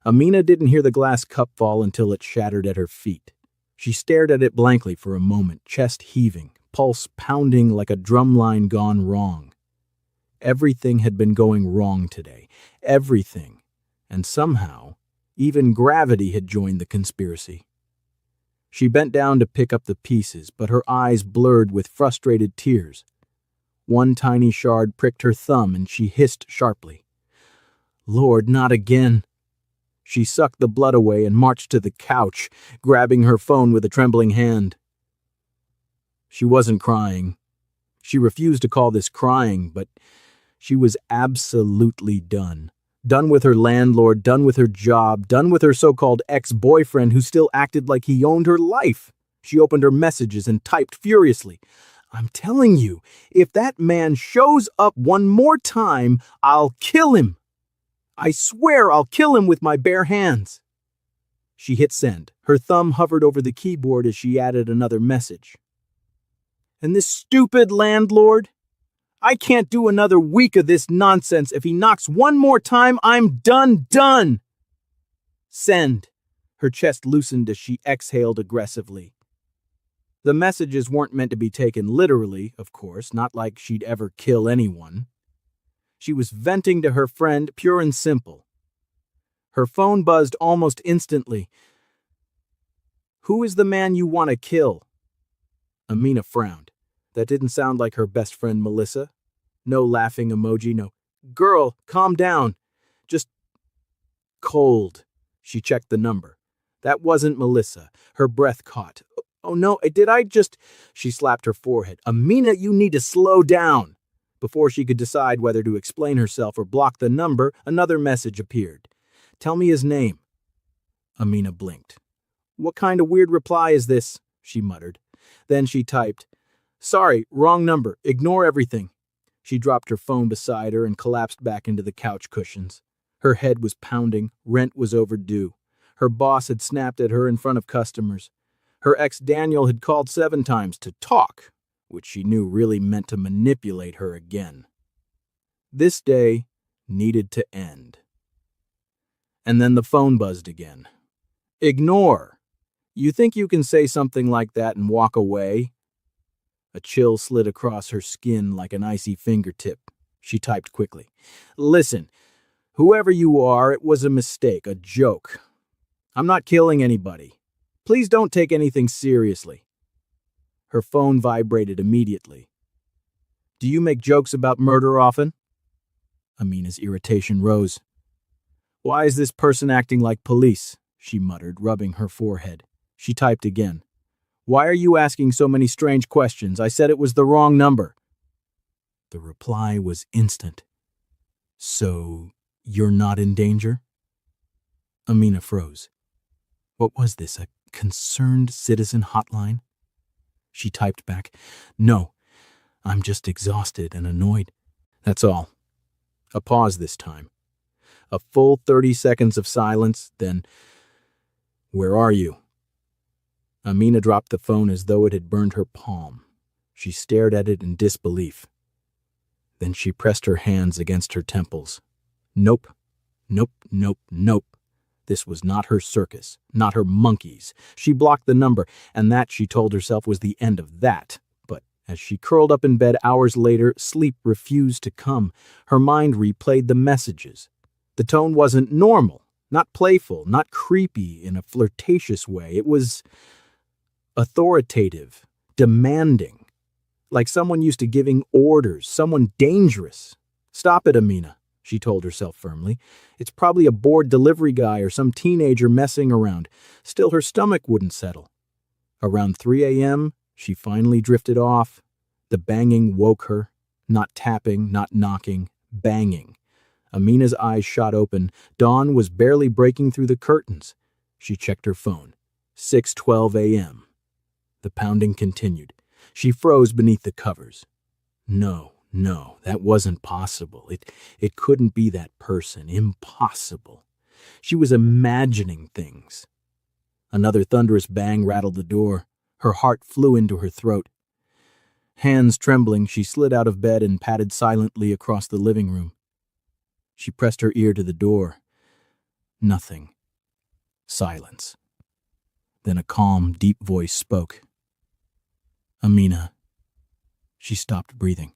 Amina didn't hear the glass cup fall until it shattered at her feet. She stared at it blankly for a moment, chest heaving, pulse pounding like a drumline gone wrong. Everything had been going wrong today. Everything. And somehow, even gravity had joined the conspiracy. She bent down to pick up the pieces, but her eyes blurred with frustrated tears. One tiny shard pricked her thumb and she hissed sharply. "Lord, not again." She sucked the blood away and marched to the couch, grabbing her phone with a trembling hand. She wasn't crying. She refused to call this crying, but she was absolutely done. Done with her landlord, done with her job, done with her so-called ex-boyfriend who still acted like he owned her life. She opened her messages and typed furiously. "I'm telling you, if that man shows up one more time, I'll kill him. I swear I'll kill him with my bare hands." She hit send. Her thumb hovered over the keyboard as she added another message. "And this stupid landlord? I can't do another week of this nonsense. If he knocks one more time, I'm done. Send." Her chest loosened as she exhaled aggressively. The messages weren't meant to be taken literally, of course, not like she'd ever kill anyone. She was venting to her friend, pure and simple. Her phone buzzed almost instantly. "Who is the man you want to kill?" Amina frowned. That didn't sound like her best friend Melissa. No laughing emoji, no. "Girl, calm down. Just cold." She checked the number. That wasn't Melissa. Her breath caught. "Oh no, did I just..." She slapped her forehead. "Amina, you need to slow down." Before she could decide whether to explain herself or block the number, another message appeared. "Tell me his name." Amina blinked. "What kind of weird reply is this?" she muttered. Then she typed, "Sorry, wrong number. Ignore everything." She dropped her phone beside her and collapsed back into the couch cushions. Her head was pounding. Rent was overdue. Her boss had snapped at her in front of customers. Her ex Daniel had called 7 times to talk, which she knew really meant to manipulate her again. This day needed to end. And then the phone buzzed again. "Ignore. You think you can say something like that and walk away?" A chill slid across her skin like an icy fingertip. She typed quickly. "Listen, whoever you are, it was a mistake, a joke. I'm not killing anybody. Please don't take anything seriously." Her phone vibrated immediately. "Do you make jokes about murder often?" Amina's irritation rose. "Why is this person acting like police?" she muttered, rubbing her forehead. She typed again. "Why are you asking so many strange questions? I said it was the wrong number." The reply was instant. "So, you're not in danger?" Amina froze. What was this, a concerned citizen hotline? She typed back, "No, I'm just exhausted and annoyed. That's all." A pause this time. A full 30 seconds of silence, then, "Where are you?" Amina dropped the phone as though it had burned her palm. She stared at it in disbelief. Then she pressed her hands against her temples. Nope. This was not her circus, not her monkeys. She blocked the number, and that, she told herself, was the end of that. But as she curled up in bed hours later, sleep refused to come. Her mind replayed the messages. The tone wasn't normal, not playful, not creepy in a flirtatious way. It was authoritative, demanding, like someone used to giving orders, someone dangerous. "Stop it, Amina," she told herself firmly. "It's probably a bored delivery guy or some teenager messing around." Still, her stomach wouldn't settle. Around 3 a.m., she finally drifted off. The banging woke her. Not tapping, not knocking, banging. Amina's eyes shot open. Dawn was barely breaking through the curtains. She checked her phone. 6:12 a.m. The pounding continued. She froze beneath the covers. No, that wasn't possible. It couldn't be that person. Impossible. She was imagining things. Another thunderous bang rattled the door. Her heart flew into her throat. Hands trembling, she slid out of bed and padded silently across the living room. She pressed her ear to the door. Nothing. Silence. Then a calm, deep voice spoke. Amina. She stopped breathing.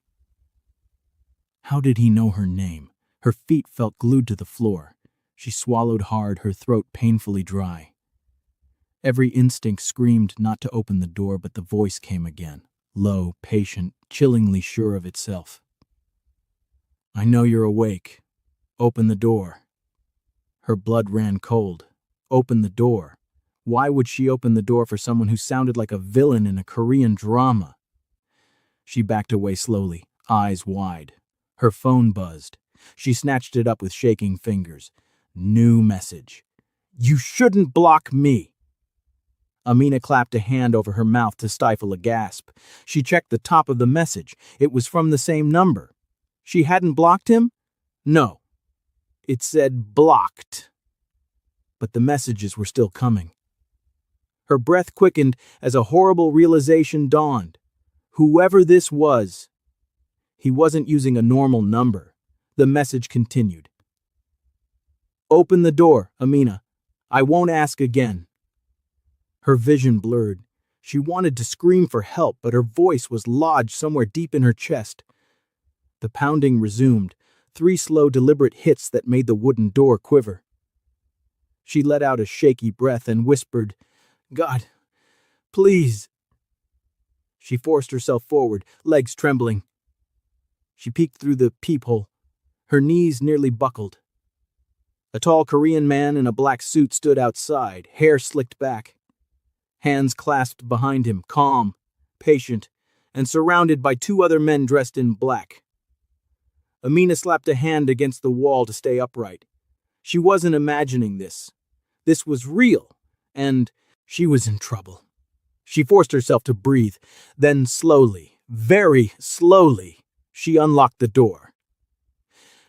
How did he know her name? Her feet felt glued to the floor. She swallowed hard, her throat painfully dry. Every instinct screamed not to open the door, but the voice came again, low, patient, chillingly sure of itself. I know you're awake. Open the door. Her blood ran cold. Open the door. Why would she open the door for someone who sounded like a villain in a Korean drama? She backed away slowly, eyes wide. Her phone buzzed. She snatched it up with shaking fingers. New message. You shouldn't block me. Amina clapped a hand over her mouth to stifle a gasp. She checked the top of the message. It was from the same number. She hadn't blocked him? No. It said blocked. But the messages were still coming. Her breath quickened as a horrible realization dawned. Whoever this was, he wasn't using a normal number. The message continued. Open the door, Amina. I won't ask again. Her vision blurred. She wanted to scream for help, but her voice was lodged somewhere deep in her chest. The pounding resumed, 3 slow, deliberate hits that made the wooden door quiver. She let out a shaky breath and whispered, God, please. She forced herself forward, legs trembling. She peeked through the peephole. Her knees nearly buckled. A tall Korean man in a black suit stood outside, hair slicked back. Hands clasped behind him, calm, patient, and surrounded by 2 other men dressed in black. Amina slapped a hand against the wall to stay upright. She wasn't imagining this. This was real, and she was in trouble. She forced herself to breathe. Then slowly, very slowly, she unlocked the door.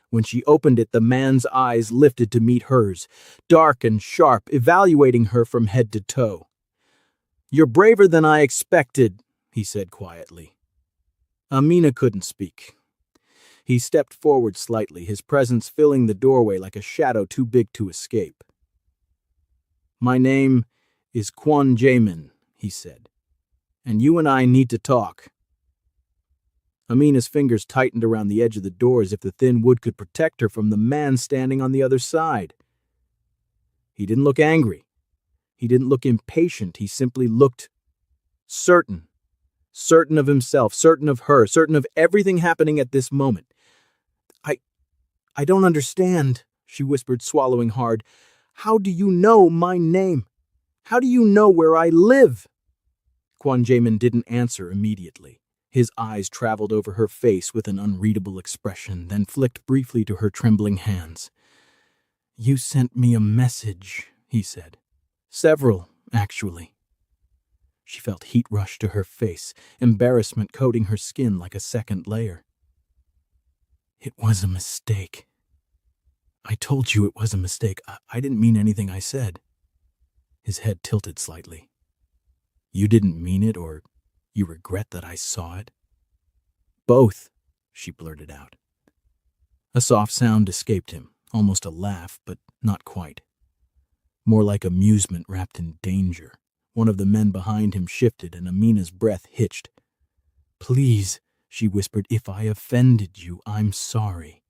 When she opened it, the man's eyes lifted to meet hers, dark and sharp, evaluating her from head to toe. You're braver than I expected, he said quietly. Amina couldn't speak. He stepped forward slightly, his presence filling the doorway like a shadow too big to escape. My name is Kwon Jamin, he said, and you and I need to talk. Amina's fingers tightened around the edge of the door as if the thin wood could protect her from the man standing on the other side. He didn't look angry. He didn't look impatient. He simply looked certain. Certain of himself, certain of her, certain of everything happening at this moment. I don't understand, she whispered, swallowing hard. How do you know my name? How do you know where I live? Kwon Jamin didn't answer immediately. His eyes traveled over her face with an unreadable expression, then flicked briefly to her trembling hands. You sent me a message, he said. Several, actually. She felt heat rush to her face, embarrassment coating her skin like a second layer. It was a mistake. I told you it was a mistake. I didn't mean anything I said. His head tilted slightly. You didn't mean it, or you regret that I saw it? Both, she blurted out. A soft sound escaped him, almost a laugh, but not quite. More like amusement wrapped in danger. One of the men behind him shifted, and Amina's breath hitched. Please, she whispered, if I offended you, I'm sorry.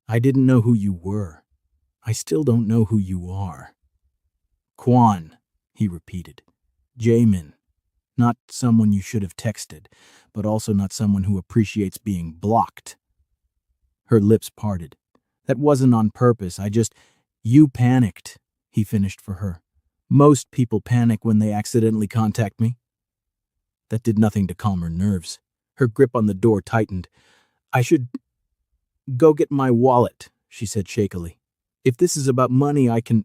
I didn't know who you were. I still don't know who you are. Kwon, he repeated. Jamin. Not someone you should have texted, but also not someone who appreciates being blocked. Her lips parted. That wasn't on purpose. You panicked, he finished for her. Most people panic when they accidentally contact me. That did nothing to calm her nerves. Her grip on the door tightened. I should go get my wallet, she said shakily. If this is about money, I can...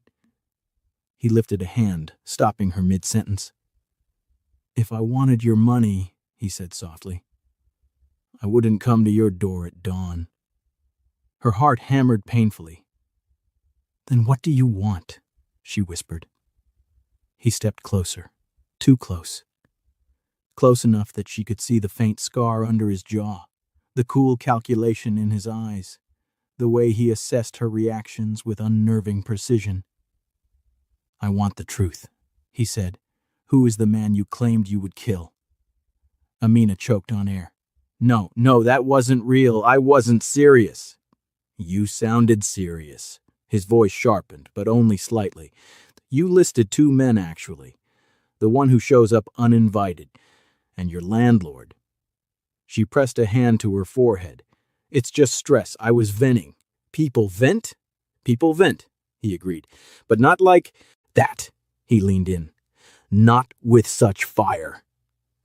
He lifted a hand, stopping her mid-sentence. If I wanted your money, he said softly, I wouldn't come to your door at dawn. Her heart hammered painfully. Then what do you want? She whispered. He stepped closer, too close. Close enough that she could see the faint scar under his jaw, the cool calculation in his eyes, the way he assessed her reactions with unnerving precision. I want the truth, he said. Who is the man you claimed you would kill? Amina choked on air. No, that wasn't real. I wasn't serious. You sounded serious. His voice sharpened, but only slightly. You listed two men, actually. The one who shows up uninvited, and your landlord. She pressed a hand to her forehead. It's just stress. I was venting. People vent? People vent, he agreed. But not like that, he leaned in. Not with such fire.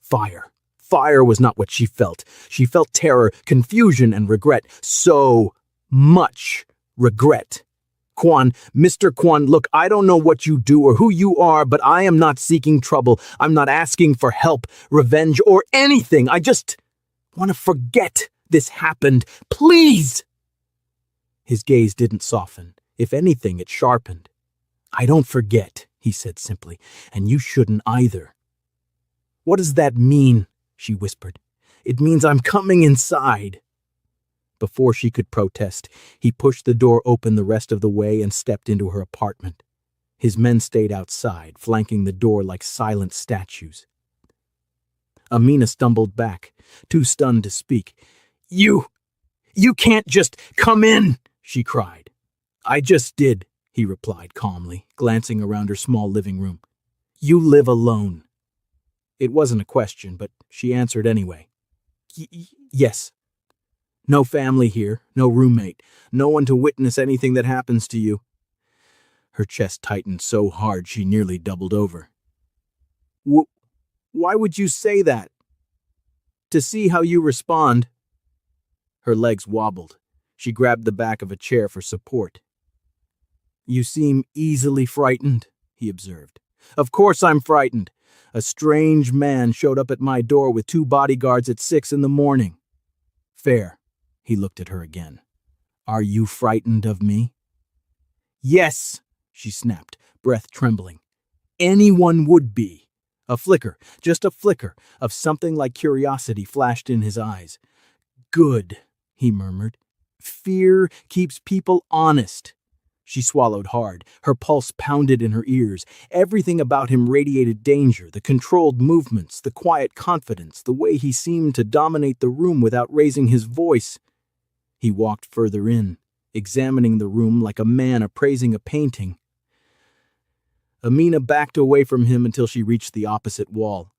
Fire was not what she felt. She felt terror, confusion, and regret. So much regret. Mr. Kwan, look, I don't know what you do or who you are, but I am not seeking trouble. I'm not asking for help, revenge, or anything. I just want to forget this happened. Please! His gaze didn't soften. If anything, it sharpened. I don't forget, he said simply, and you shouldn't either. What does that mean? She whispered. It means I'm coming inside. Before she could protest, he pushed the door open the rest of the way and stepped into her apartment. His men stayed outside, flanking the door like silent statues. Amina stumbled back, too stunned to speak. You can't just come in, she cried. I just did, he replied calmly, glancing around her small living room. You live alone. It wasn't a question, but she answered anyway. Yes. No family here, no roommate, no one to witness anything that happens to you. Her chest tightened so hard she nearly doubled over. Why would you say that? To see how you respond. Her legs wobbled. She grabbed the back of a chair for support. You seem easily frightened, he observed. Of course I'm frightened. A strange man showed up at my door with 2 bodyguards at 6 a.m. Fair. He looked at her again. Are you frightened of me? Yes, she snapped, breath trembling. Anyone would be. A flicker, just a flicker, of something like curiosity flashed in his eyes. Good, he murmured. Fear keeps people honest. She swallowed hard. Her pulse pounded in her ears. Everything about him radiated danger, the controlled movements, the quiet confidence, the way he seemed to dominate the room without raising his voice. He walked further in, examining the room like a man appraising a painting. Amina backed away from him until she reached the opposite wall.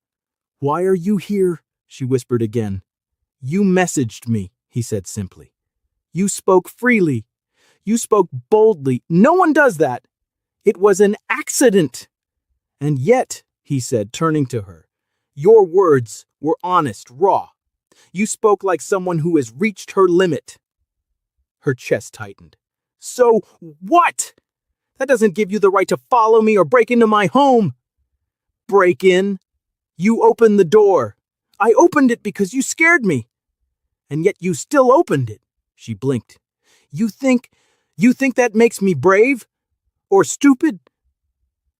Why are you here? She whispered again. You messaged me, he said simply. You spoke freely. You spoke boldly. No one does that. It was an accident. And yet, he said, turning to her, your words were honest, raw. You spoke like someone who has reached her limit. Her chest tightened. So what? That doesn't give you the right to follow me or break into my home. Break in? You opened the door. I opened it because you scared me. And yet you still opened it. She blinked. You think that makes me brave? Or stupid?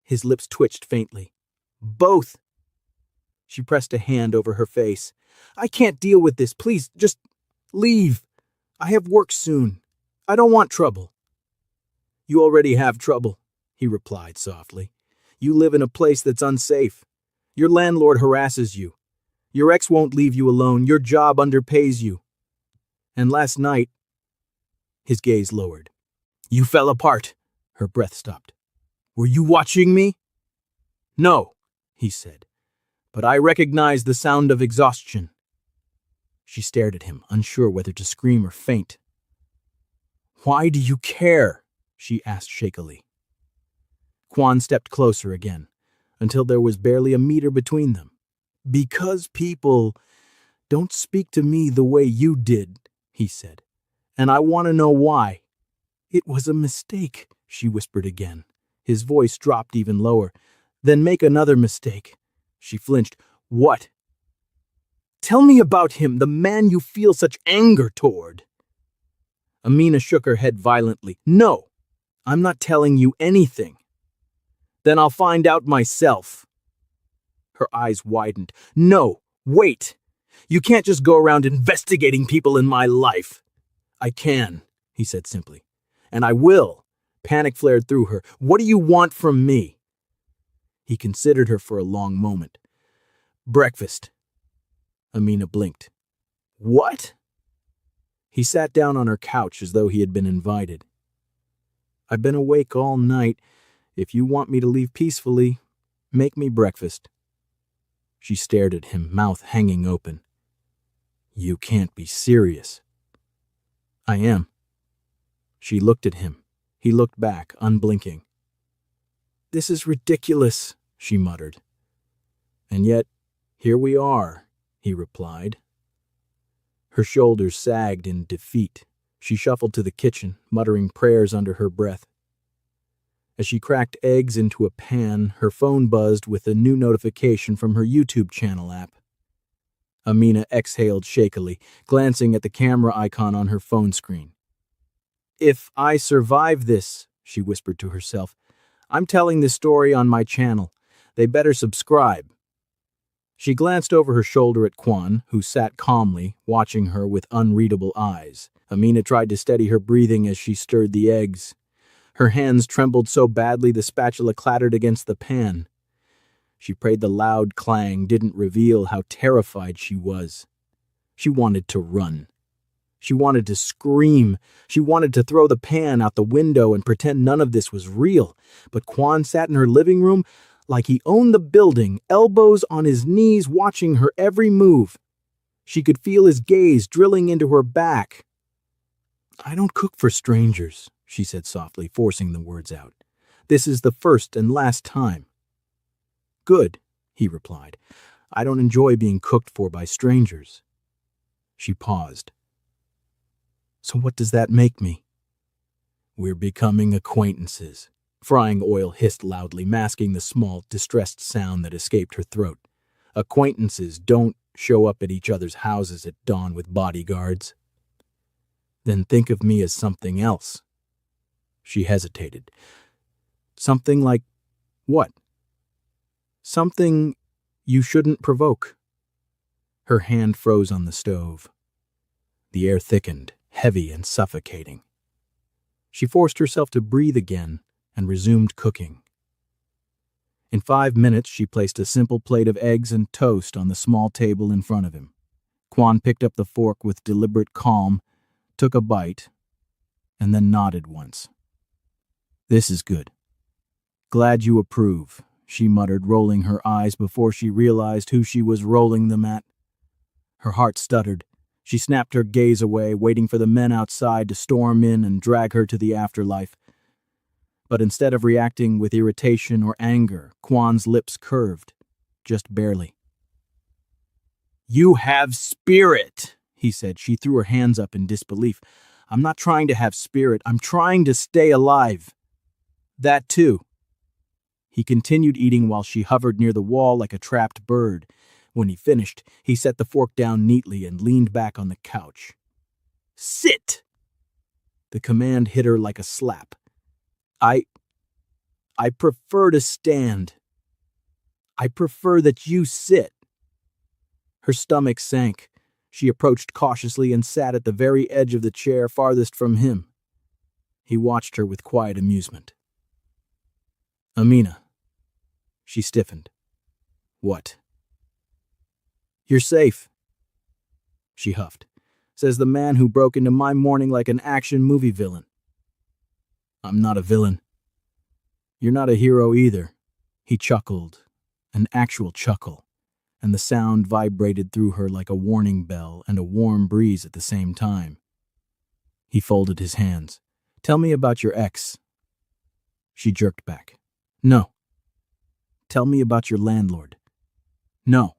His lips twitched faintly. Both. She pressed a hand over her face. I can't deal with this. Please, just leave. I have work soon. I don't want trouble. You already have trouble, he replied softly. You live in a place that's unsafe. Your landlord harasses you. Your ex won't leave you alone. Your job underpays you. And last night, his gaze lowered. You fell apart. Her breath stopped. Were you watching me? No, he said, but I recognized the sound of exhaustion. She stared at him, unsure whether to scream or faint. Why do you care? She asked shakily. Kwan stepped closer again, until there was barely a meter between them. Because people don't speak to me the way you did, he said, and I want to know why. It was a mistake, she whispered again. His voice dropped even lower. Then make another mistake. She flinched. What? Tell me about him, the man you feel such anger toward. Amina shook her head violently. No, I'm not telling you anything. Then I'll find out myself. Her eyes widened. No, wait. You can't just go around investigating people in my life. I can, he said simply. And I will. Panic flared through her. What do you want from me? He considered her for a long moment. Breakfast. Amina blinked. What? He sat down on her couch as though he had been invited. I've been awake all night. If you want me to leave peacefully, make me breakfast. She stared at him, mouth hanging open. You can't be serious. I am. She looked at him. He looked back, unblinking. This is ridiculous, she muttered. And yet, here we are, he replied. Her shoulders sagged in defeat. She shuffled to the kitchen, muttering prayers under her breath. As she cracked eggs into a pan, her phone buzzed with a new notification from her YouTube channel app. Amina exhaled shakily, glancing at the camera icon on her phone screen. If I survive this, she whispered to herself, I'm telling this story on my channel. They better subscribe. She glanced over her shoulder at Kwan, who sat calmly, watching her with unreadable eyes. Amina tried to steady her breathing as she stirred the eggs. Her hands trembled so badly the spatula clattered against the pan. She prayed the loud clang didn't reveal how terrified she was. She wanted to run. She wanted to scream. She wanted to throw the pan out the window and pretend none of this was real. But Kwan sat in her living room like he owned the building, elbows on his knees watching her every move. She could feel his gaze drilling into her back. I don't cook for strangers, she said softly, forcing the words out. This is the first and last time. Good, he replied. I don't enjoy being cooked for by strangers. She paused. So what does that make me? We're becoming acquaintances. Frying oil hissed loudly, masking the small, distressed sound that escaped her throat. Acquaintances don't show up at each other's houses at dawn with bodyguards. Then think of me as something else. She hesitated. Something like what? Something you shouldn't provoke. Her hand froze on the stove. The air thickened, heavy and suffocating. She forced herself to breathe again and resumed cooking. In 5 minutes, she placed a simple plate of eggs and toast on the small table in front of him. Kwan picked up the fork with deliberate calm, took a bite, and then nodded once. This is good. Glad you approve, she muttered, rolling her eyes before she realized who she was rolling them at. Her heart stuttered. She snapped her gaze away, waiting for the men outside to storm in and drag her to the afterlife. But instead of reacting with irritation or anger, Kwan's lips curved, just barely. You have spirit, he said. She threw her hands up in disbelief. I'm not trying to have spirit. I'm trying to stay alive. That too. He continued eating while she hovered near the wall like a trapped bird. When he finished, he set the fork down neatly and leaned back on the couch. Sit! The command hit her like a slap. I prefer to stand. I prefer that you sit. Her stomach sank. She approached cautiously and sat at the very edge of the chair farthest from him. He watched her with quiet amusement. Amina. She stiffened. What? You're safe. She huffed. Says the man who broke into my morning like an action movie villain. I'm not a villain. You're not a hero either. He chuckled, an actual chuckle, and the sound vibrated through her like a warning bell and a warm breeze at the same time. He folded his hands. Tell me about your ex. She jerked back. No. Tell me about your landlord. No.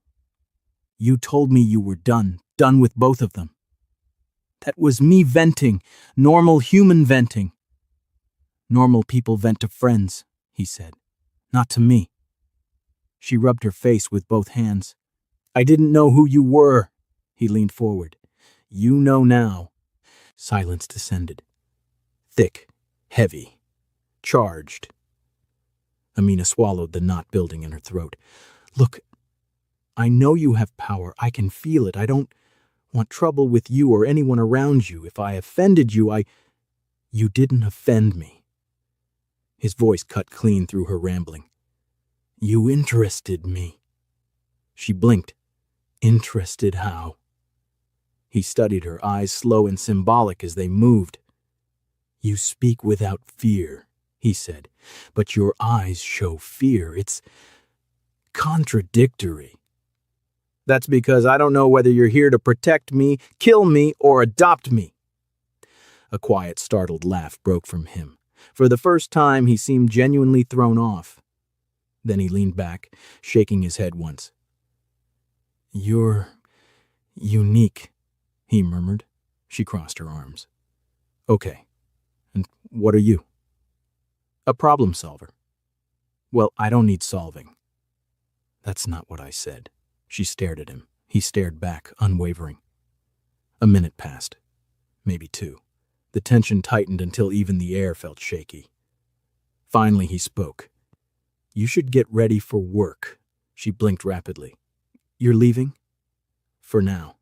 You told me you were done with both of them. That was me venting, normal human venting. Normal people vent to friends, he said, not to me. She rubbed her face with both hands. I didn't know who you were. He leaned forward. You know now. Silence descended. Thick, heavy, charged. Amina swallowed, the knot building in her throat. Look, I know you have power. I can feel it. I don't want trouble with you or anyone around you. If I offended you, You didn't offend me. His voice cut clean through her rambling. You interested me. She blinked. Interested how? He studied her, eyes slow and symbolic as they moved. You speak without fear, he said, but your eyes show fear. It's contradictory. That's because I don't know whether you're here to protect me, kill me, or adopt me. A quiet, startled laugh broke from him. For the first time, he seemed genuinely thrown off. Then he leaned back, shaking his head once. You're unique, he murmured. She crossed her arms. Okay, and what are you? A problem solver. Well, I don't need solving. That's not what I said. She stared at him. He stared back, unwavering. A minute passed. Maybe two. The tension tightened until even the air felt shaky. Finally, he spoke. You should get ready for work. She blinked rapidly. You're leaving? For now.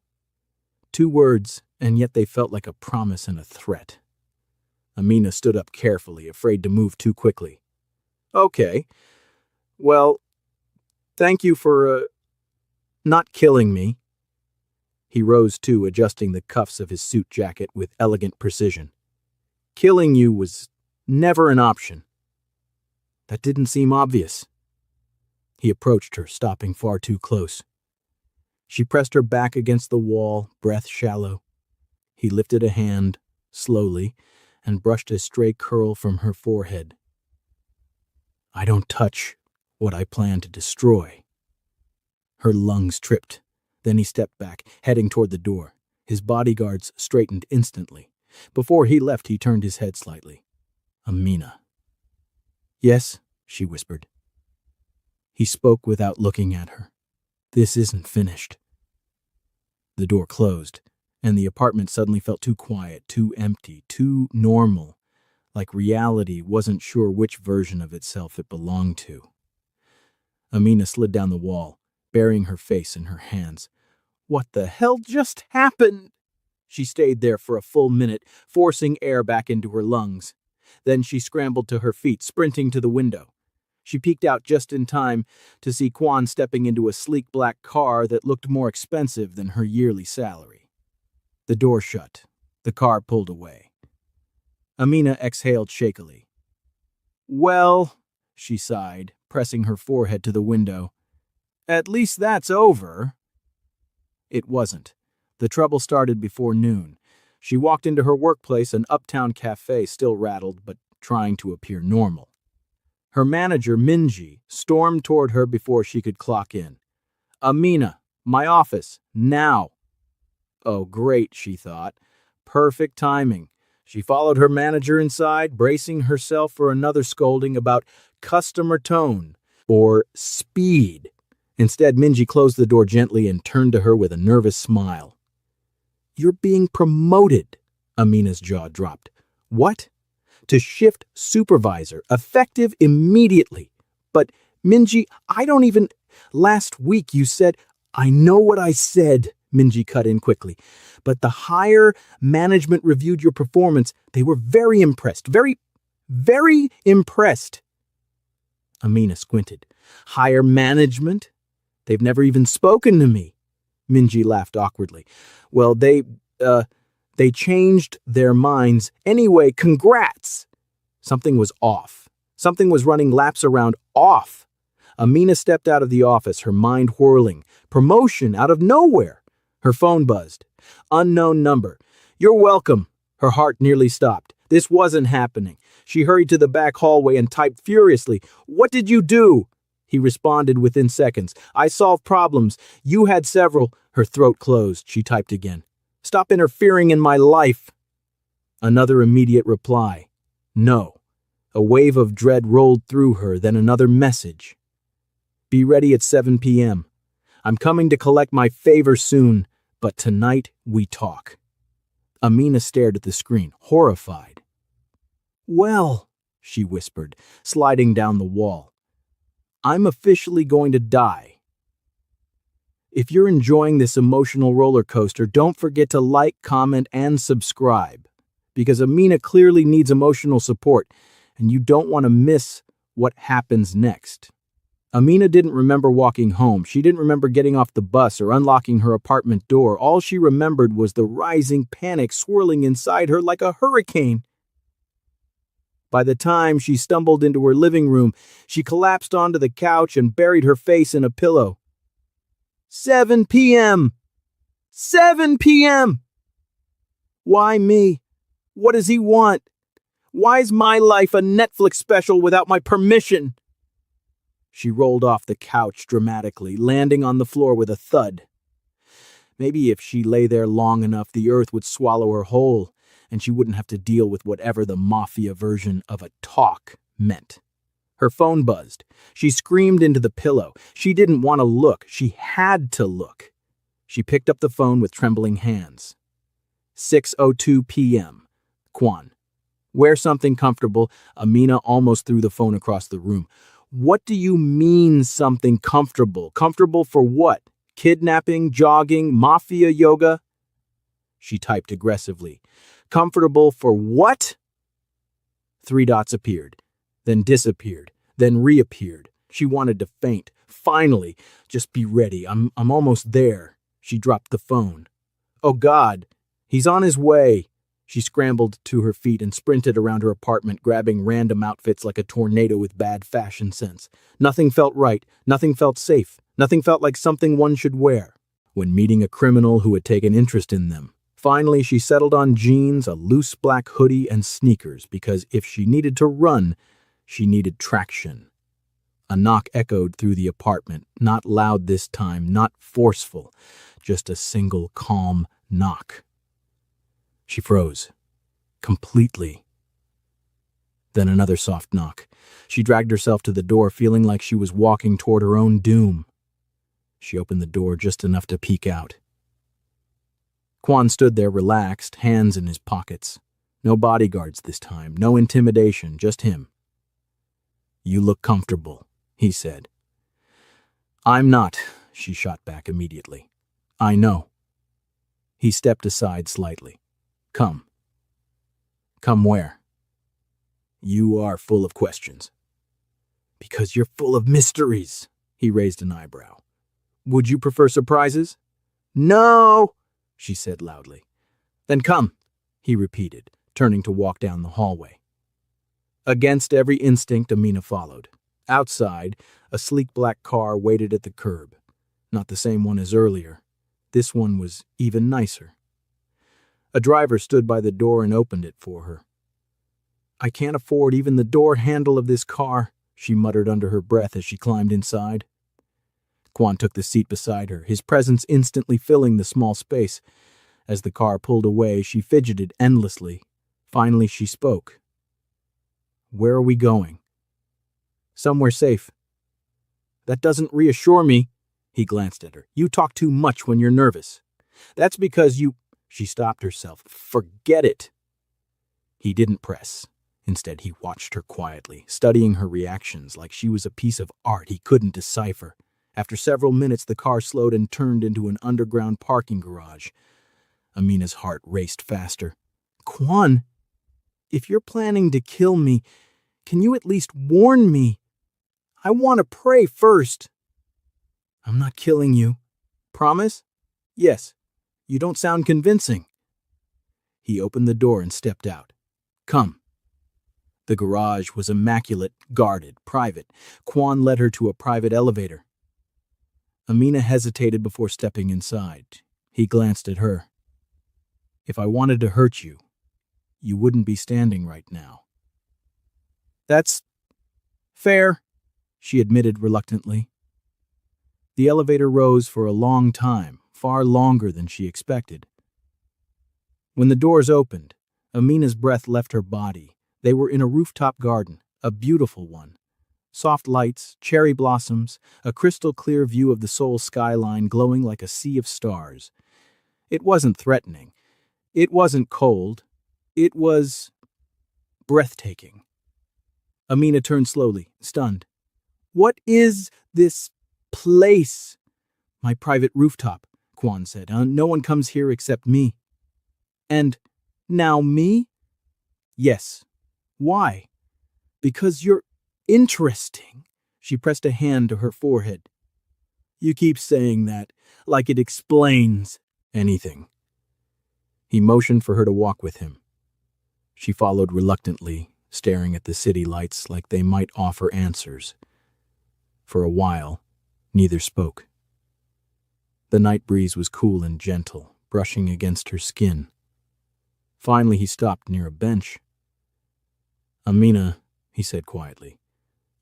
2 words, and yet they felt like a promise and a threat. Amina stood up carefully, afraid to move too quickly. Okay. Well, thank you for, not killing me. He rose too, adjusting the cuffs of his suit jacket with elegant precision. Killing you was never an option. That didn't seem obvious. He approached her, stopping far too close. She pressed her back against the wall, breath shallow. He lifted a hand, slowly, and brushed a stray curl from her forehead. I don't touch what I plan to destroy. Her lungs tripped. Then he stepped back, heading toward the door. His bodyguards straightened instantly. Before he left, he turned his head slightly. Amina. Yes, she whispered. He spoke without looking at her. This isn't finished. The door closed, and the apartment suddenly felt too quiet, too empty, too normal, like reality wasn't sure which version of itself it belonged to. Amina slid down the wall, burying her face in her hands. What the hell just happened? She stayed there for a full minute, forcing air back into her lungs. Then she scrambled to her feet, sprinting to the window. She peeked out just in time to see Kwan stepping into a sleek black car that looked more expensive than her yearly salary. The door shut. The car pulled away. Amina exhaled shakily. Well, she sighed, pressing her forehead to the window. At least that's over. It wasn't. The trouble started before noon. She walked into her workplace, an uptown cafe still rattled but trying to appear normal. Her manager, Minji, stormed toward her before she could clock in. Amina, my office, now. Oh, great, she thought. Perfect timing. She followed her manager inside, bracing herself for another scolding about customer tone or speed. Instead, Minji closed the door gently and turned to her with a nervous smile. You're being promoted, Amina's jaw dropped. What? To shift supervisor, effective immediately. But, Minji, I don't even... Last week you said... I know what I said, Minji cut in quickly. But the higher management reviewed your performance. They were very impressed. Very impressed. Amina squinted. Higher management? They've never even spoken to me. Minji laughed awkwardly. Well, they changed their minds. Anyway, congrats! Something was off. Something was running laps around off. Amina stepped out of the office, her mind whirling. Promotion out of nowhere. Her phone buzzed. Unknown number. You're welcome. Her heart nearly stopped. This wasn't happening. She hurried to the back hallway and typed furiously. What did you do? He responded within seconds. I solved problems. You had several. Her throat closed. She typed again. Stop interfering in my life. Another immediate reply. No. A wave of dread rolled through her, then another message. Be ready at 7 p.m. I'm coming to collect my favor soon, but tonight we talk. Amina stared at the screen, horrified. Well, she whispered, sliding down the wall. I'm officially going to die. If you're enjoying this emotional roller coaster, don't forget to like, comment, and subscribe, because Amina clearly needs emotional support, and you don't want to miss what happens next. Amina didn't remember walking home. She didn't remember getting off the bus or unlocking her apartment door. All she remembered was the rising panic swirling inside her like a hurricane. By the time she stumbled into her living room, she collapsed onto the couch and buried her face in a pillow. 7 p.m. 7 p.m. Why me? What does he want? Why's my life a Netflix special without my permission? She rolled off the couch dramatically, landing on the floor with a thud. Maybe if she lay there long enough, the earth would swallow her whole, and she wouldn't have to deal with whatever the Mafia version of a talk meant. Her phone buzzed. She screamed into the pillow. She didn't want to look. She had to look. She picked up the phone with trembling hands. 6:02 p.m. Kwan. Wear something comfortable. Amina almost threw the phone across the room. What do you mean something comfortable? Comfortable for what? Kidnapping, jogging, mafia yoga? She typed aggressively. Comfortable for what? 3 dots appeared, then disappeared, then reappeared. She wanted to faint. Finally, just be ready. I'm almost there. She dropped the phone. Oh God, he's on his way. She scrambled to her feet and sprinted around her apartment, grabbing random outfits like a tornado with bad fashion sense. Nothing felt right. Nothing felt safe. Nothing felt like something one should wear when meeting a criminal who had taken interest in them. Finally, she settled on jeans, a loose black hoodie, and sneakers because if she needed to run, she needed traction. A knock echoed through the apartment, not loud this time, not forceful, just a single calm knock. She froze. Completely. Then another soft knock. She dragged herself to the door, feeling like she was walking toward her own doom. She opened the door just enough to peek out. Kwan stood there relaxed, hands in his pockets. No bodyguards this time, no intimidation, just him. You look comfortable, he said. I'm not, she shot back immediately. I know. He stepped aside slightly. Come. Come where? You are full of questions. Because you're full of mysteries, he raised an eyebrow. Would you prefer surprises? No, she said loudly. Then come, he repeated, turning to walk down the hallway. Against every instinct, Amina followed. Outside, a sleek black car waited at the curb. Not the same one as earlier. This one was even nicer. A driver stood by the door and opened it for her. I can't afford even the door handle of this car, she muttered under her breath as she climbed inside. Kwan took the seat beside her, his presence instantly filling the small space. As the car pulled away, she fidgeted endlessly. Finally, she spoke. Where are we going? Somewhere safe. That doesn't reassure me, he glanced at her. You talk too much when you're nervous. That's because you... She stopped herself. Forget it. He didn't press. Instead, he watched her quietly, studying her reactions like she was a piece of art he couldn't decipher. After several minutes, the car slowed and turned into an underground parking garage. Amina's heart raced faster. Kwan, if you're planning to kill me, can you at least warn me? I want to pray first. I'm not killing you. Promise? Yes. You don't sound convincing. He opened the door and stepped out. Come. The garage was immaculate, guarded, private. Kwan led her to a private elevator. Amina hesitated before stepping inside. He glanced at her. If I wanted to hurt you, you wouldn't be standing right now. That's fair, she admitted reluctantly. The elevator rose for a long time, far longer than she expected. When the doors opened, Amina's breath left her body. They were in a rooftop garden, a beautiful one. Soft lights, cherry blossoms, a crystal-clear view of the Seoul skyline glowing like a sea of stars. It wasn't threatening. It wasn't cold. It was breathtaking. Amina turned slowly, stunned. What is this place? My private rooftop, Kwan said. No one comes here except me. And now me? Yes. Why? Because you're interesting, She pressed a hand to her forehead. You keep saying that, like it explains anything. He motioned for her to walk with him. She followed reluctantly, staring at the city lights like they might offer answers. For a while, neither spoke. The night breeze was cool and gentle, brushing against her skin. Finally, he stopped near a bench. Amina, he said quietly,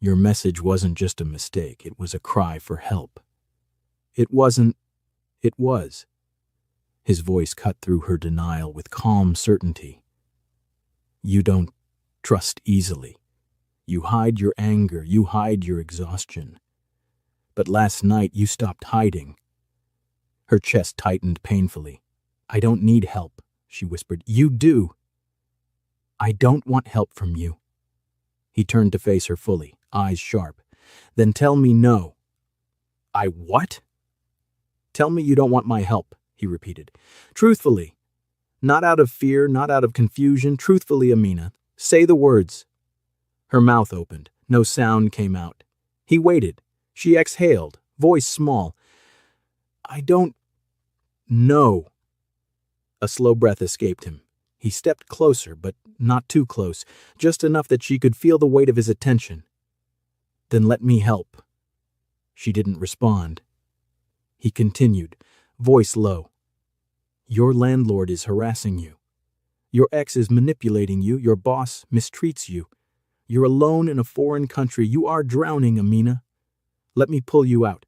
your message wasn't just a mistake, it was a cry for help. It wasn't, it was. His voice cut through her denial with calm certainty. You don't trust easily. You hide your anger, you hide your exhaustion. But last night you stopped hiding. Her chest tightened painfully. I don't need help, she whispered. You do. I don't want help from you. He turned to face her fully, eyes sharp. Then tell me no. I what? Tell me you don't want my help, he repeated. Truthfully. Not out of fear, not out of confusion. Truthfully, Amina. Say the words. Her mouth opened. No sound came out. He waited. She exhaled, voice small. I don't know. A slow breath escaped him. He stepped closer, but not too close, just enough that she could feel the weight of his attention. Then let me help. She didn't respond. He continued, voice low. Your landlord is harassing you. Your ex is manipulating you. Your boss mistreats you. You're alone in a foreign country. You are drowning, Amina. Let me pull you out.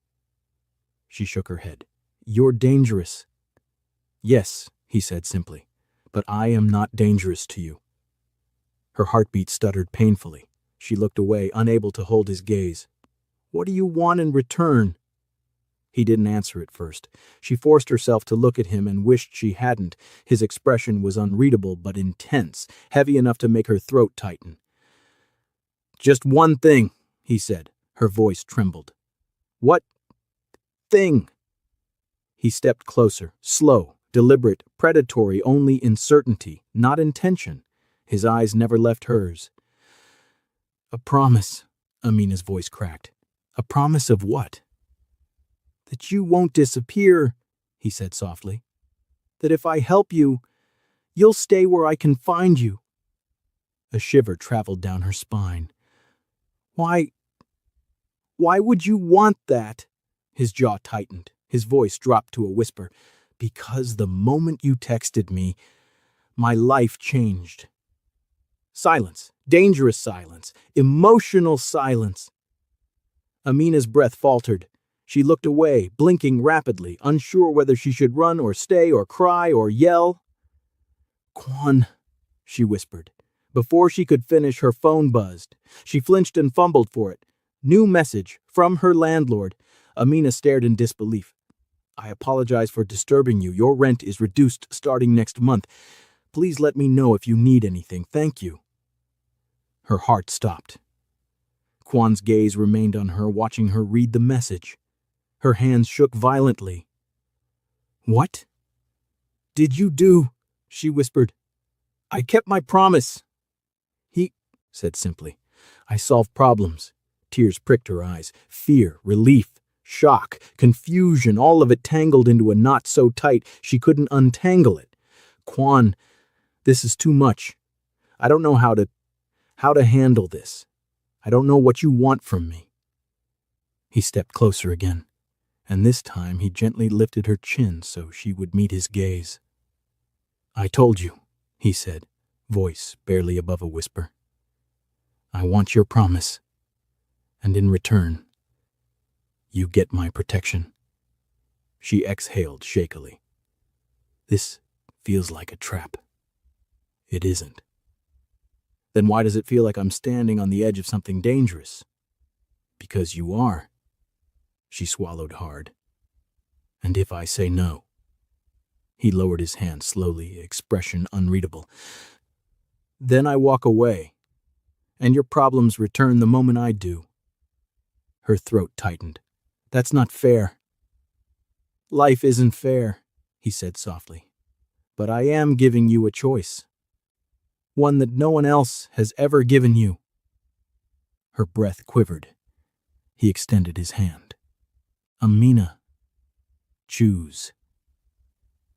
She shook her head. You're dangerous. Yes, he said simply, but I am not dangerous to you. Her heartbeat stuttered painfully. She looked away, unable to hold his gaze. What do you want in return? He didn't answer at first. She forced herself to look at him and wished she hadn't. His expression was unreadable but intense, heavy enough to make her throat tighten. Just one thing, he said. Her voice trembled. What thing? He stepped closer, slow, deliberate, predatory only in certainty, not intention. His eyes never left hers. A promise, Amina's voice cracked. A promise of what? That you won't disappear, he said softly. That if I help you, you'll stay where I can find you. A shiver traveled down her spine. Why would you want that? His jaw tightened. His voice dropped to a whisper. Because the moment you texted me, my life changed. Silence. Dangerous silence. Emotional silence. Amina's breath faltered. She looked away, blinking rapidly, unsure whether she should run or stay or cry or yell. Quan, she whispered. Before she could finish, her phone buzzed. She flinched and fumbled for it. New message from her landlord. Amina stared in disbelief. I apologize for disturbing you. Your rent is reduced starting next month. Please let me know if you need anything. Thank you. Her heart stopped. Quan's gaze remained on her, watching her read the message. Her hands shook violently. What did you do? She whispered. I kept my promise. He said simply. I solve problems. Tears pricked her eyes. Fear, relief, shock, confusion, all of it tangled into a knot so tight she couldn't untangle it. Quan, this is too much. I don't know how to handle this. I don't know what you want from me. He stepped closer again, and this time he gently lifted her chin so she would meet his gaze. I told you, he said, voice barely above a whisper. I want your promise, and in return, you get my protection. She exhaled shakily. This feels like a trap. It isn't. Then why does it feel like I'm standing on the edge of something dangerous? Because you are. She swallowed hard. And if I say no? He lowered his hand slowly, expression unreadable. Then I walk away, and your problems return the moment I do. Her throat tightened. That's not fair. Life isn't fair, he said softly. But I am giving you a choice. One that no one else has ever given you. Her breath quivered. He extended his hand. Amina, choose.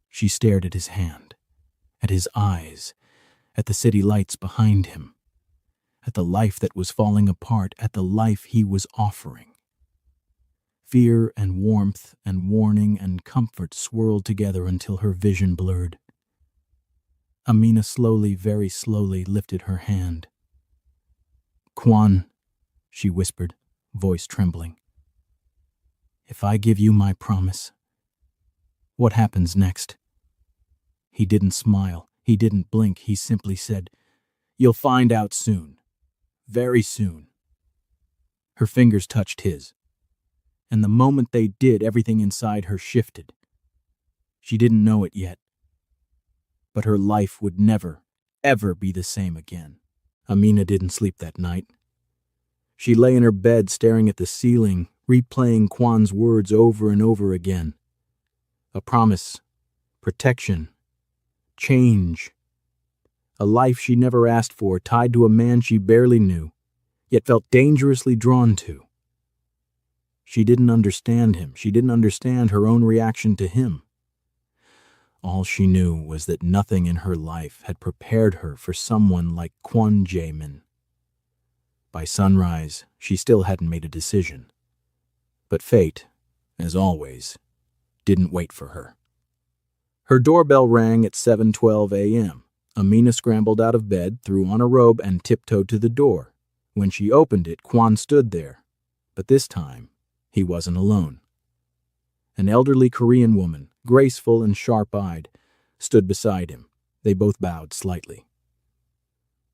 She stared at his hand, at his eyes, at the city lights behind him, at the life that was falling apart, at the life he was offering. Fear and warmth and warning and comfort swirled together until her vision blurred. Amina slowly, very slowly lifted her hand. Quan, she whispered, voice trembling. If I give you my promise, what happens next? He didn't smile. He didn't blink. He simply said, You'll find out soon. Very soon. Her fingers touched his, and the moment they did, everything inside her shifted. She didn't know it yet, but her life would never, ever be the same again. Amina didn't sleep that night. She lay in her bed staring at the ceiling, replaying Quan's words over and over again. A promise, protection, change. A life she never asked for, tied to a man she barely knew, yet felt dangerously drawn to. She didn't understand him. She didn't understand her own reaction to him. All she knew was that nothing in her life had prepared her for someone like Quan Jaemin. By sunrise, she still hadn't made a decision. But fate, as always, didn't wait for her. Her doorbell rang at 7:12 a.m. Amina scrambled out of bed, threw on a robe, and tiptoed to the door. When she opened it, Quan stood there. But this time, he wasn't alone. An elderly Korean woman, graceful and sharp-eyed, stood beside him. They both bowed slightly.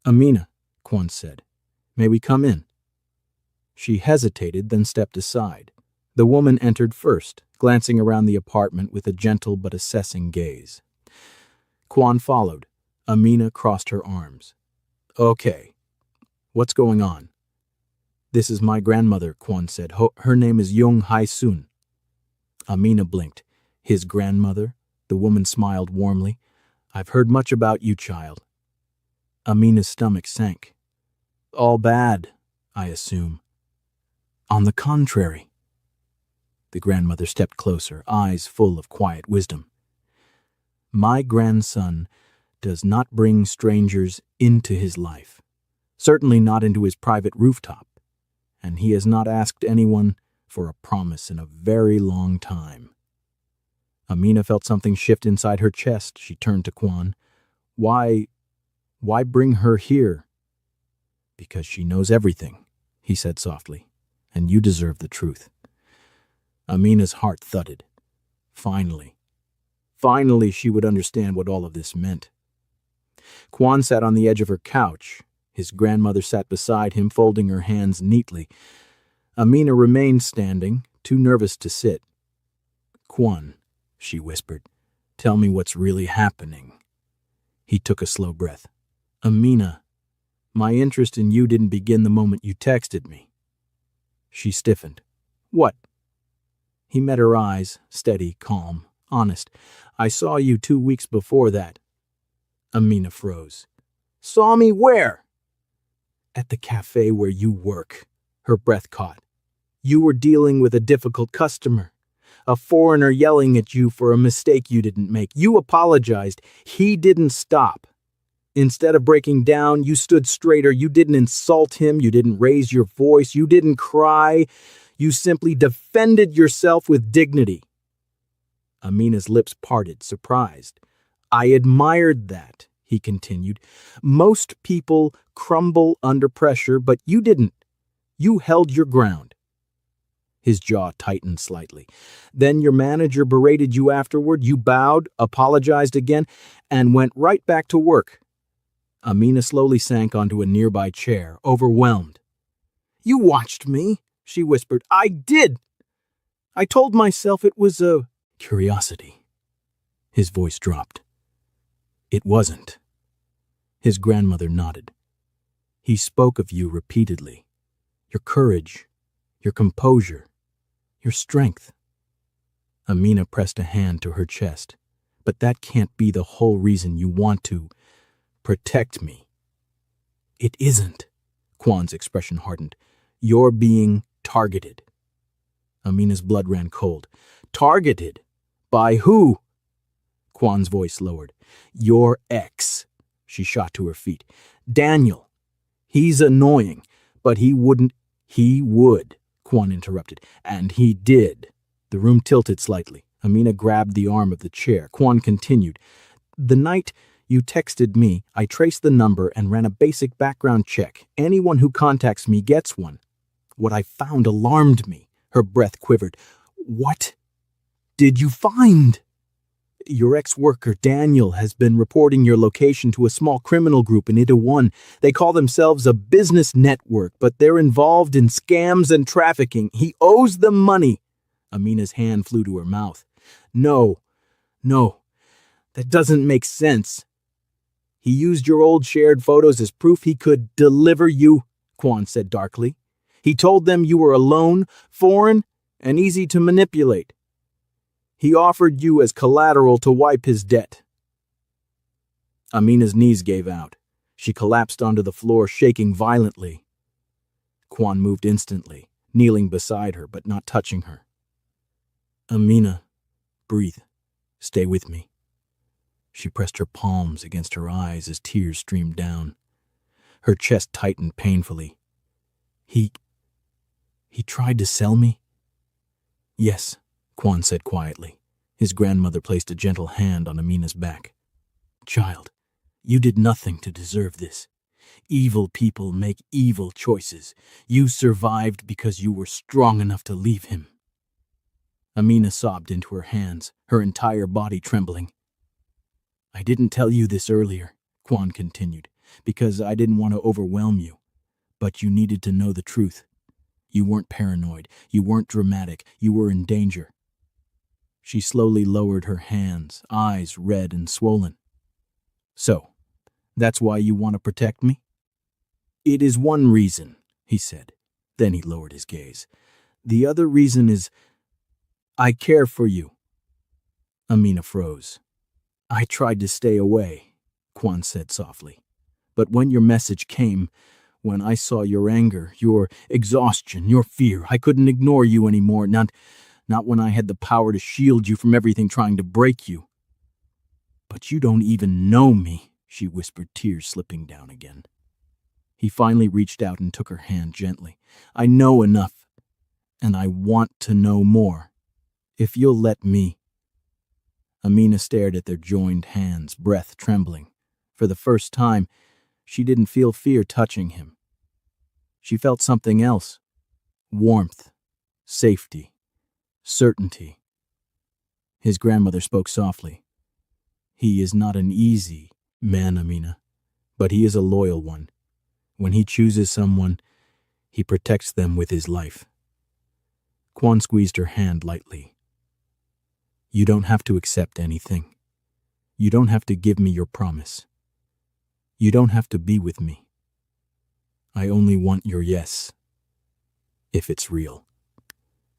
Amina, Quan said, may we come in? She hesitated, then stepped aside. The woman entered first, glancing around the apartment with a gentle but assessing gaze. Quan followed. Amina crossed her arms. Okay, what's going on? This is my grandmother, Quan said. Her name is Young Hai-sun. Amina blinked. His grandmother? The woman smiled warmly. I've heard much about you, child. Amina's stomach sank. All bad, I assume. On the contrary. The grandmother stepped closer, eyes full of quiet wisdom. My grandson does not bring strangers into his life, certainly not into his private rooftop, and he has not asked anyone for a promise in a very long time. Amina felt something shift inside her chest. She turned to Quan. Why bring her here? Because she knows everything, he said softly, and you deserve the truth. Amina's heart thudded. Finally she would understand what all of this meant. Quan sat on the edge of her couch. His grandmother sat beside him, folding her hands neatly. Amina remained standing, too nervous to sit. Quan, she whispered, tell me what's really happening. He took a slow breath. Amina, my interest in you didn't begin the moment you texted me. She stiffened. What? He met her eyes, steady, calm, honest. I saw you 2 weeks before that. Amina froze. Saw me where? At the cafe where you work. Her breath caught. You were dealing with a difficult customer. A foreigner yelling at you for a mistake you didn't make. You apologized. He didn't stop. Instead of breaking down, you stood straighter. You didn't insult him. You didn't raise your voice. You didn't cry. You simply defended yourself with dignity. Amina's lips parted, surprised. I admired that, he continued. Most people crumble under pressure, but you didn't. You held your ground. His jaw tightened slightly. Then your manager berated you afterward. You bowed, apologized again, and went right back to work. Amina slowly sank onto a nearby chair, overwhelmed. You watched me, she whispered. I did. I told myself it was a curiosity. His voice dropped. It wasn't. His grandmother nodded. He spoke of you repeatedly. Your courage, your composure, your strength. Amina pressed a hand to her chest. But that can't be the whole reason you want to protect me. It isn't. Quan's expression hardened. You're being Targeted. Amina's blood ran cold. Targeted? By who? Kwan's voice lowered. Your ex. She shot to her feet. Daniel. He's annoying, but he wouldn't. He would, Kwan interrupted. And he did. The room tilted slightly. Amina grabbed the arm of the chair. Kwan continued. The night you texted me, I traced the number and ran a basic background check. Anyone who contacts me gets one. What I found alarmed me. Her breath quivered. What did you find? Your ex-worker, Daniel, has been reporting your location to a small criminal group in Itaewon. They call themselves a business network, but they're involved in scams and trafficking. He owes them money. Amina's hand flew to her mouth. No, that doesn't make sense. He used your old shared photos as proof he could deliver you, Kwan said darkly. He told them you were alone, foreign, and easy to manipulate. He offered you as collateral to wipe his debt. Amina's knees gave out. She collapsed onto the floor, shaking violently. Kwan moved instantly, kneeling beside her but not touching her. Amina, breathe. Stay with me. She pressed her palms against her eyes as tears streamed down. Her chest tightened painfully. He tried to sell me? Yes, Kwan said quietly. His grandmother placed a gentle hand on Amina's back. Child, you did nothing to deserve this. Evil people make evil choices. You survived because you were strong enough to leave him. Amina sobbed into her hands, her entire body trembling. I didn't tell you this earlier, Kwan continued, because I didn't want to overwhelm you. But you needed to know the truth. You weren't paranoid. You weren't dramatic. You were in danger. She slowly lowered her hands, eyes red and swollen. So, that's why you want to protect me? It is one reason, he said. Then he lowered his gaze. The other reason is, I care for you. Amina froze. I tried to stay away, Kwan said softly. But when your message came, when I saw your anger, your exhaustion, your fear, I couldn't ignore you anymore, not when I had the power to shield you from everything trying to break you. But you don't even know me, she whispered, tears slipping down again. He finally reached out and took her hand gently. I know enough, and I want to know more. If you'll let me. Amina stared at their joined hands, breath trembling. For the first time, she didn't feel fear touching him. She felt something else. Warmth, safety, certainty. His grandmother spoke softly. He is not an easy man, Amina, but he is a loyal one. When he chooses someone, he protects them with his life. Kwan squeezed her hand lightly. You don't have to accept anything. You don't have to give me your promise. You don't have to be with me. I only want your yes, if it's real.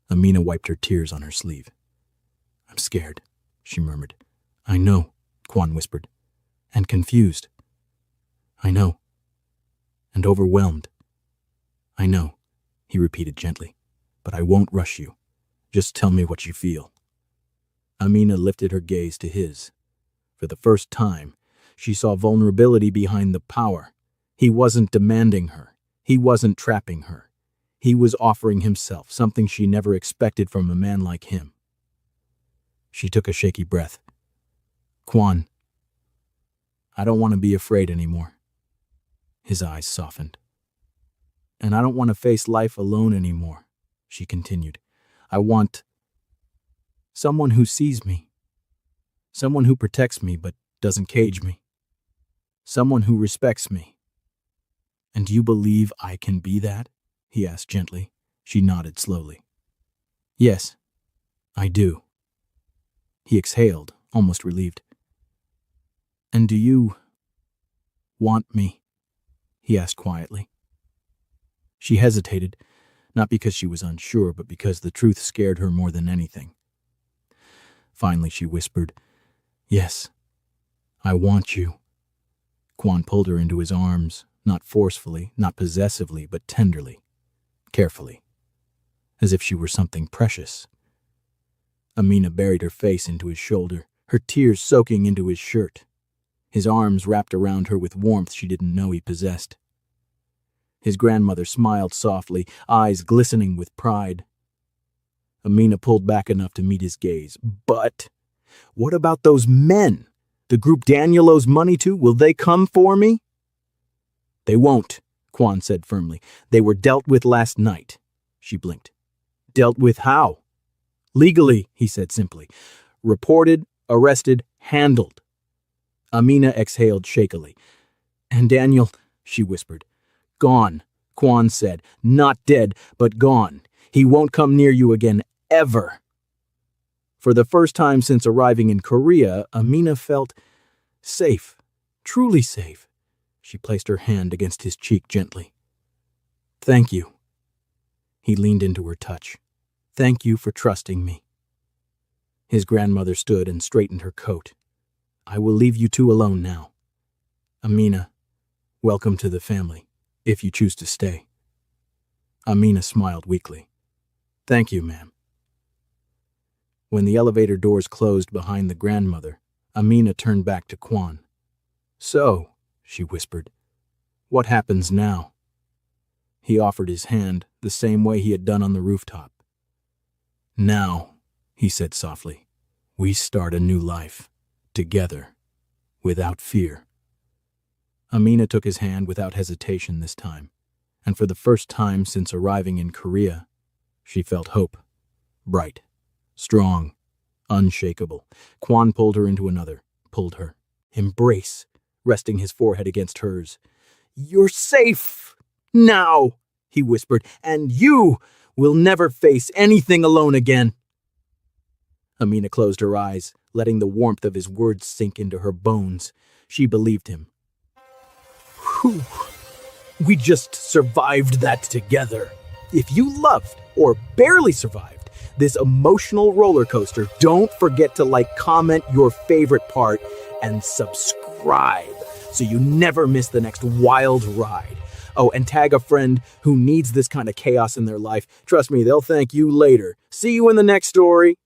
Amina wiped her tears on her sleeve. I'm scared, she murmured. I know, Kwan whispered. And confused. I know. And overwhelmed. I know, he repeated gently. But I won't rush you. Just tell me what you feel. Amina lifted her gaze to his. For the first time, she saw vulnerability behind the power. He wasn't demanding her. He wasn't trapping her. He was offering himself, something she never expected from a man like him. She took a shaky breath. Kwan, I don't want to be afraid anymore. His eyes softened. And I don't want to face life alone anymore, she continued. I want someone who sees me. Someone who protects me but doesn't cage me. Someone who respects me. And do you believe I can be that? He asked gently. She nodded slowly. Yes, I do. He exhaled, almost relieved. And do you want me? He asked quietly. She hesitated, not because she was unsure, but because the truth scared her more than anything. Finally, she whispered, Yes, I want you. Kwan pulled her into his arms, not forcefully, not possessively, but tenderly, carefully. as if she were something precious. Amina buried her face into his shoulder, her tears soaking into his shirt. His arms wrapped around her with warmth she didn't know he possessed. His grandmother smiled softly, eyes glistening with pride. Amina pulled back enough to meet his gaze. But what about those men? The group Daniel owes money to? Will they come for me? They won't, Quan said firmly. They were dealt with last night. She blinked. Dealt with how? Legally, he said simply. Reported, arrested, handled. Amina exhaled shakily. And Daniel, she whispered. Gone, Quan said. Not dead, but gone. He won't come near you again, ever. For the first time since arriving in Korea, Amina felt safe, truly safe. She placed her hand against his cheek gently. Thank you. He leaned into her touch. Thank you for trusting me. His grandmother stood and straightened her coat. I will leave you two alone now. Amina, welcome to the family, if you choose to stay. Amina smiled weakly. Thank you, ma'am. When the elevator doors closed behind the grandmother, Amina turned back to Quan. So, she whispered, what happens now? He offered his hand the same way he had done on the rooftop. Now, he said softly, we start a new life, together, without fear. Amina took his hand without hesitation this time, and for the first time since arriving in Korea, she felt hope, bright, strong, unshakable. Quan pulled her into another, pulled her. Embrace, resting his forehead against hers. You're safe! Now, he whispered, and you will never face anything alone again. Amina closed her eyes, letting the warmth of his words sink into her bones. She believed him. Whew. We just survived that together. If you loved, or barely survived, this emotional roller coaster, don't forget to comment your favorite part, and subscribe so you never miss the next wild ride. Oh, and tag a friend who needs this kind of chaos in their life. Trust me, they'll thank you later. See you in the next story.